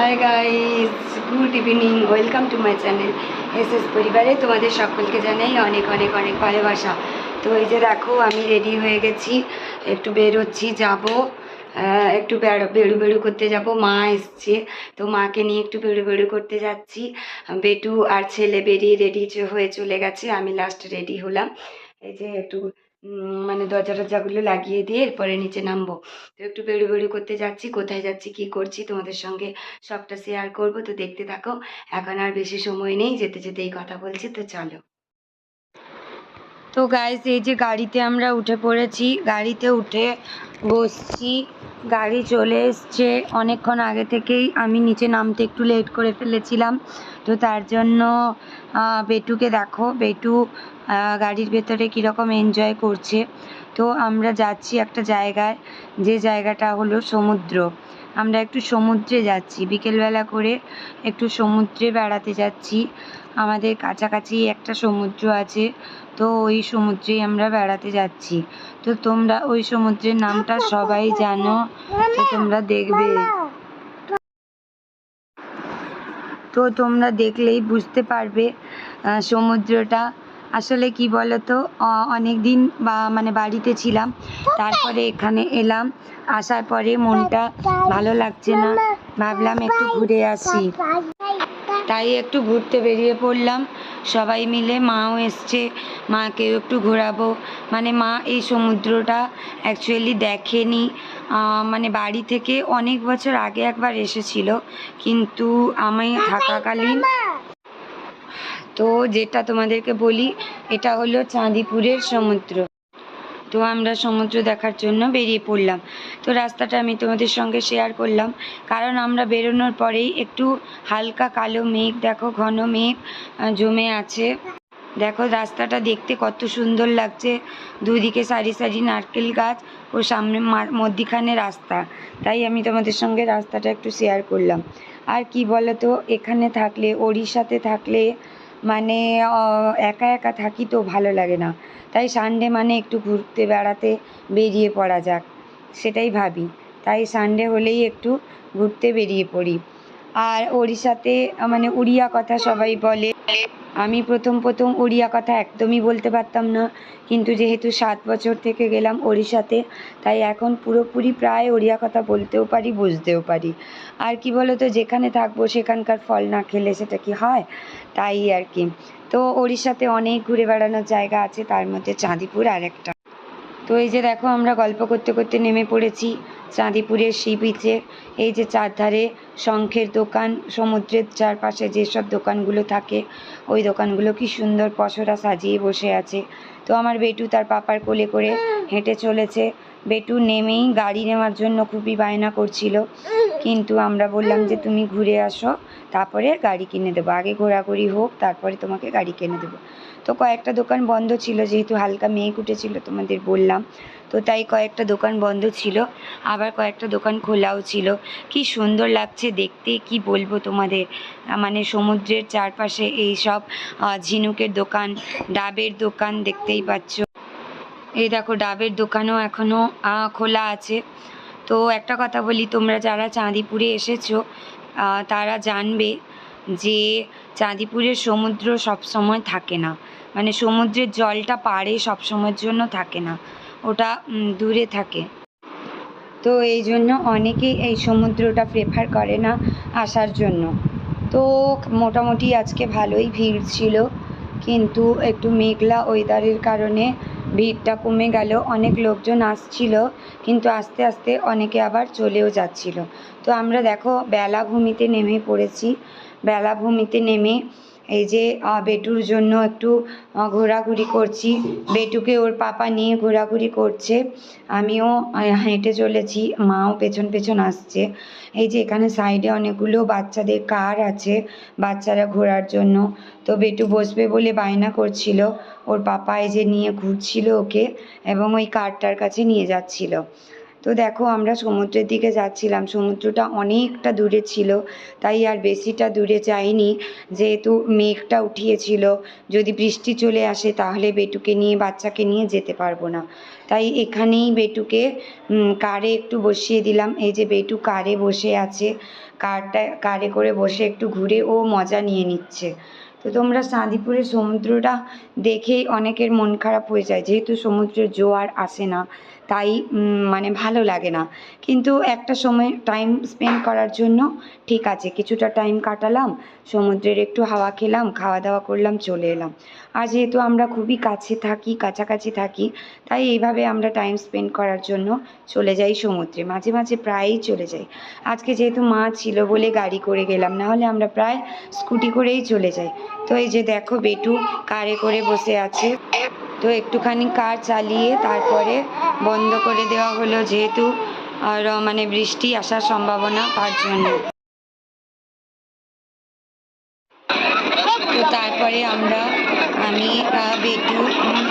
Hi guys, good evening, welcome to my channel SS পরিবারে তোমাদের সকলকে জানাই অনেক অনেক অনেক ভালোবাসা। তো এই যে দেখো, আমি রেডি হয়ে গেছি, একটু বেরোচ্ছি, যাব একটু বেড়ু বেড়ু করতে যাব। মা এসছে, তো মাকে নিয়ে একটু বেড়ু বেড়ু করতে যাচ্ছি। বেটু আর ছেলে বেরিয়ে রেডি হয়ে চলে গেছে, আমি লাস্ট রেডি হলাম। এই যে একটু মানে দরজা টরজাগুলো লাগিয়ে দিয়ে এরপরে নিচে নামবো। তো একটু বেড়ু বেড়ু করতে যাচ্ছি, কোথায় যাচ্ছি কি করছি তোমাদের সঙ্গে সবটা শেয়ার করব। তো দেখতে থাকো, এখন আর বেশি সময় নেই, যেতে যেতে এই কথা বলছি, তো চলো। তো গাইস, এই যে গাড়িতে আমরা উঠে পড়েছি, গাড়িতে উঠে বসছি, গাড়ি চলে এসছে অনেকক্ষণ আগে থেকেই। আমি নিচে নামতে একটু লেট করে ফেলেছিলাম, তো তার জন্য বেটুকে দেখো, বেটু গাড়ির ভেতরে কীরকম এনজয় করছে। তো আমরা যাচ্ছি একটা জায়গায়, যে জায়গাটা হলো সমুদ্র। আমরা একটু সমুদ্রে যাচ্ছি, বিকেলবেলা করে একটু সমুদ্রে বেড়াতে যাচ্ছি। আমাদের কাছাকাছি একটা সমুদ্র আছে, তো ওই সমুদ্রেই আমরা বেড়াতে যাচ্ছি। তো তোমরা ওই সমুদ্রের নামটা সবাই জানো, তো তোমরা দেখবে, তো তোমরা দেখলেই বুঝতে পারবে সমুদ্রটা আসলে কি বলতো। অনেক দিন মানে বাড়িতে ছিলাম, তারপরে এখানে এলাম, আসার পরে মনটা ভালো লাগছে না, ভাবলাম একটু ঘুরে আসি, তাই একটু ঘুরতে বেরিয়ে পড়লাম সবাই মিলে। মাও এসছে, মাকেও একটু ঘোরাবো। মানে মা এই সমুদ্রটা অ্যাকচুয়ালি দেখেনি, মানে বাড়ি থেকে অনেক বছর আগে একবার এসেছিল, কিন্তু আমি থাকাকালীন। তো যেটা তোমাদেরকে বলি, এটা হলো চাঁদিপুরের সমুদ্র। তো আমরা সমুদ্র দেখার জন্য বেরিয়ে পড়লাম। তো রাস্তাটা আমি তোমাদের সঙ্গে শেয়ার করলাম, কারণ আমরা বেরোনোর পরেই একটু হালকা কালো মেঘ, দেখো ঘন মেঘ জমে আছে। দেখো রাস্তাটা দেখতে কত সুন্দর লাগছে, দুদিকে সারি সারি নারকেল গাছ, ও সামনে মধ্যিখানে রাস্তা। তাই আমি তোমাদের সঙ্গে রাস্তাটা একটু শেয়ার করলাম। আর কি বলো তো, এখানে থাকলে, ওড়িশাতে থাকলে মানে একা একা থাকি তো ভালো লাগে না, তাই সানডে মানে একটু ঘুরতে বেড়াতে বেরিয়ে পড়া যাক, সেটাই ভাবি। তাই সানডে হলেই একটু ঘুরতে বেরিয়ে পড়ি। আর ওড়িশাতে মানে উড়িয়া কথা সবাই বলে, আমি প্রথম উড়িয়া কথা একদমই বলতে পারতাম না, কিন্তু যেহেতু 7 বছর থেকে গেলাম ওড়িশাতে, তাই এখন পুরোপুরি প্রায় উড়িয়া কথা বলতেও পারি, বুঝতেও পারি। আর কি বলো তো, যেখানে থাকবো সেখানকার ফল না খেলে সেটা কি হয়, তাই আর কি। তো ওড়িশাতে অনেক ঘুরে বেড়ানোর জায়গা আছে, তার মধ্যে চাঁদিপুর আর একটা। তো এই যে দেখো, আমরা গল্প করতে করতে নেমে পড়েছি চাঁদিপুরের সি বিচে। এই যে চারধারে শঙ্খের দোকান, সমুদ্রের চারপাশে যেসব দোকানগুলো থাকে, ওই দোকানগুলো কি সুন্দর পসরা সাজিয়ে বসে আছে। তো আমার বেটু তার পাপার কোলে করে হেঁটে চলেছে। বেটু নেমেই গাড়ি নেওয়ার জন্য খুবই বায়না করছিল, কিন্তু আমরা বললাম যে তুমি ঘুরে আসো, তারপরে গাড়ি কিনে দেবো, আগে ঘোরাঘুরি হোক, তারপরে তোমাকে গাড়ি কিনে দেবো। তো কয়েকটা দোকান বন্ধ ছিল, যেহেতু হালকা মেঘ উঠেছিল তোমাদের বললাম, তো তাই কয়েকটা দোকান বন্ধ ছিল, আবার কয়েকটা দোকান খোলাও ছিল। কি সুন্দর লাগছে দেখতে, কি বলবো তোমাদের। মানে সমুদ্রের চারপাশে এই সব ঝিনুকের দোকান, ডাবের দোকান দেখতেই পাচ্ছ। এই দেখো, ডাবের দোকানও এখনও খোলা আছে। তো একটা কথা বলি, তোমরা যারা চাঁদিপুরে এসেছো তারা জানবে যে চাঁদিপুরের সমুদ্র সব সময় থাকে না, মানে সমুদ্রের জলটা পাড়ে সব সময়ের জন্য থাকে না, ওটা দূরে থাকে। তো এই জন্য অনেকেই এই সমুদ্রটা প্রেফার করে না আসার জন্য। তো মোটামুটি আজকে ভালোই ভিড় ছিল, কিন্তু একটু মেঘলা ওয়েদারের কারণে ভিড়টা কমে গেল। অনেক লোকজন আসছিল, কিন্তু আস্তে আস্তে অনেকে আবার চলেও যাচ্ছিল। তো আমরা দেখো বেলাভূমিতে নেমে পড়েছি। বেলাভূমিতে নেমে এই যে বেটুর জন্য একটু ঘোরাঘুরি করছি, বেটুকে ওর পাপা নিয়ে ঘোরাঘুরি করছে, আমিও হেঁটে চলেছি, মাও পেছন পেছন আসছে। এই যে এখানে সাইডে অনেকগুলো বাচ্চাদের কার আছে, বাচ্চারা ঘোরার জন্য। তো বেটু বসবে বলে বায়না করছিল, ওর পাপা এই যে নিয়ে ঘুরছিল ওকে, এবং ওই কারটার কাছে নিয়ে যাচ্ছিল। তো দেখো, আমরা সমুদ্রের দিকে যাচ্ছিলাম, সমুদ্রটা অনেকটা দূরে ছিল, তাই আর বেশিটা দূরে যাইনি, যেহেতু মেঘটা উঠিয়েছিল, যদি বৃষ্টি চলে আসে তাহলে বেটুকে নিয়ে, বাচ্চাকে নিয়ে যেতে পারবো না। তাই এখানেই বেটুকে কারে একটু বসিয়ে দিলাম। এই যে বেটু কারে বসে আছে, কারে করে বসে একটু ঘুরে ও মজা নিয়ে নিচ্ছে। তো তোমরা চাঁদিপুরের সমুদ্রটা দেখেই অনেকের মন খারাপ হয়ে যায়, যেহেতু সমুদ্রের জোয়ার আসে না, তাই মানে ভালো লাগে না। কিন্তু একটা সময় টাইম স্পেন্ড করার জন্য ঠিক আছে, কিছুটা টাইম কাটালাম, সমুদ্রের একটু হাওয়া খেলাম, খাওয়া দাওয়া করলাম, চলে এলাম। আর যেহেতু আমরা খুবই কাছাকাছি থাকি, তাই এইভাবে আমরা টাইম স্পেন্ড করার জন্য চলে যাই সমুদ্রে, মাঝে মাঝে প্রায়ই চলে যাই। আজকে যেহেতু মা ছিল বলে গাড়ি করে গেলাম, নাহলে আমরা প্রায় স্কুটি করেই চলে যাই। তো এই যে দেখো বেটু কারে করে বসে আছে। তো একটুখানি কার চালিয়ে তারপরে বন্ধ করে দেওয়া হলো, যেহেতু আর মানে বৃষ্টি আসার সম্ভাবনা, তার জন্য। তো তারপরে আমি বেটু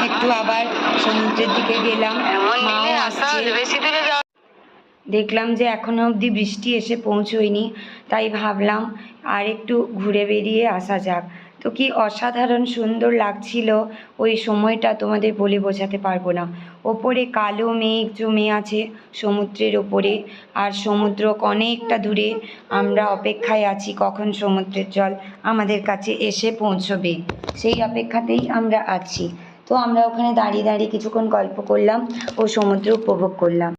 একটু আবার সমুদ্রের দিকে গেলাম, মাও আসছে। দেখলাম যে এখনো অবধি বৃষ্টি এসে পৌঁছোয়নি, তাই ভাবলাম আর একটু ঘুরে বেরিয়ে আসা যাক। তো কি অসাধারণ সুন্দর লাগছিল ওই সময়টা, তোমাদের বলে বোঝাতে পারবো না। ওপরে কালো মেঘ জমে আছে সমুদ্রের ওপরে, আর সমুদ্র অনেকটা দূরে। আমরা অপেক্ষায় আছি কখন সমুদ্রের জল আমাদের কাছে এসে পৌঁছবে, সেই অপেক্ষাতেই আমরা আছি। তো আমরা ওখানে দাঁড়িয়ে দাঁড়িয়ে কিছুক্ষণ গল্প করলাম ও সমুদ্র উপভোগ করলাম।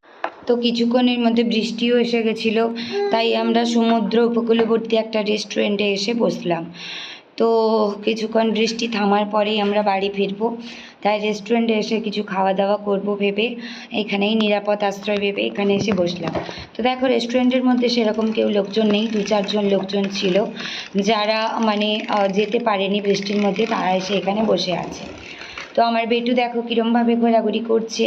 তো কিছুক্ষণের মধ্যে বৃষ্টিও এসে গেছিলো, তাই আমরা সমুদ্র উপকূলবর্তী একটা রেস্টুরেন্টে এসে বসলাম। তো কিছুক্ষণ বৃষ্টি থামার পরেই আমরা বাড়ি ফিরবো, তাই রেস্টুরেন্টে এসে কিছু খাওয়া দাওয়া করবো ভেবে, এখানেই নিরাপদ আশ্রয় ভেবে এখানে এসে বসলাম। তো দেখো রেস্টুরেন্টের মধ্যে সেরকম কেউ লোকজন নেই, 2-4 জন লোকজন ছিল যারা মানে যেতে পারেনি বৃষ্টির মধ্যে, তারা এসে এখানে বসে আছে। তো আমার বেটু দেখো কীরমভাবে ঘোরাঘুরি করছে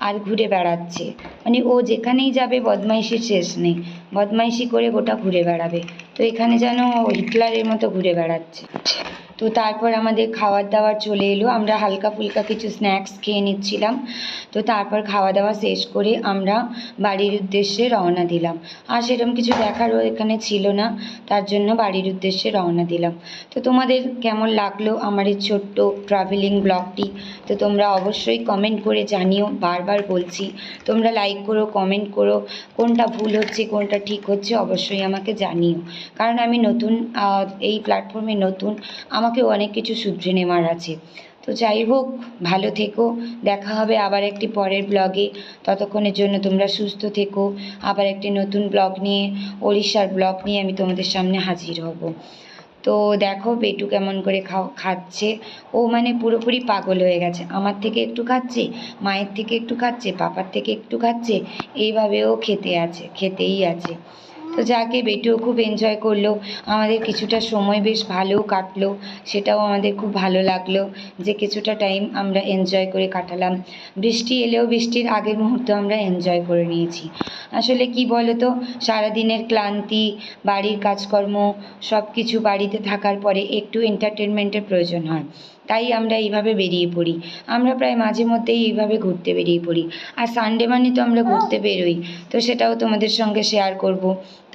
আর ঘুরে বেড়াচ্ছে, মানে ও যেখানেই যাবে বদমাইশির শেষ নেই, বদমাইশি করে গোটা ঘুরে বেড়াবে। তো এখানে যেন হিটলারের মতো ঘুরে বেড়াচ্ছে। তো তারপর আমাদের খাবার দাবার চলে এলো, আমরা হালকা ফুলকা কিছু স্ন্যাক্স খেয়ে নিচ্ছিলাম। তো তারপর খাওয়া দাওয়া শেষ করে আমরা বাড়ির উদ্দেশ্যে রওনা দিলাম। আর সেরকম কিছু দেখারও এখানে ছিল না, তার জন্য বাড়ির উদ্দেশ্যে রওনা দিলাম। তো তোমাদের কেমন লাগলো আমার এই ছোট্ট ট্রাভেলিং ব্লগটি, তো তোমরা অবশ্যই কমেন্ট করে জানিও। বারবার বলছি তোমরা লাইক করো, কমেন্ট করো, কোনটা ভুল হচ্ছে কোনটা ঠিক হচ্ছে অবশ্যই আমাকে জানিও, কারণ আমি নতুন, এই প্ল্যাটফর্মে নতুন, আমাকেও অনেক কিছু শুধরে নেওয়ার আছে। তো যাই হোক, ভালো থেকো, দেখা হবে আবার একটি পরের ব্লগে। ততক্ষণের জন্য তোমরা সুস্থ থেকো। আবার একটি নতুন ব্লগ নিয়ে, ওড়িশার ব্লগ নিয়ে আমি তোমাদের সামনে হাজির হব। তো দেখো বেটু কেমন করে খাচ্ছে, ও মানে পুরোপুরি পাগল হয়ে গেছে, আমার থেকে একটু খাচ্ছে, মায়ের থেকে একটু খাচ্ছে, পাপার থেকে একটু খাচ্ছে, এইভাবেও খেতেই আছে। তো যাকে বেটুও খুব এনজয় করলো, আমাদের কিছুটা সময় বেশ ভালোও কাটলো, সেটাও আমাদের খুব ভালো লাগলো যে কিছুটা টাইম আমরা এনজয় করে কাটালাম। বৃষ্টি এলেও বৃষ্টির আগের মুহূর্ত আমরা এনজয় করে নিয়েছি। আসলে কি বলো তো, সারাদিনের ক্লান্তি, বাড়ির কাজকর্ম সব কিছু বাড়িতে থাকার পরে একটু এন্টারটেনমেন্টের প্রয়োজন হয়, তাই আমরা এইভাবে বেরিয়ে পড়ি। আমরা প্রায় মাঝে মধ্যেই এইভাবে ঘুরতে বেরিয়ে পড়ি, আর সানডে মানে তো আমরা ঘুরতে বেরোই। তো সেটাও তোমাদের সঙ্গে শেয়ার করব,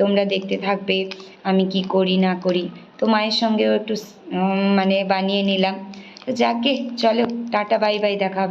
তোমরা দেখতে থাকবে আমি কি করি না করি। তো মায়ের সঙ্গেও একটু মানে বানিয়ে নিলাম। তো যাকে চলো, টাটা বাই বাই, দেখা হবে।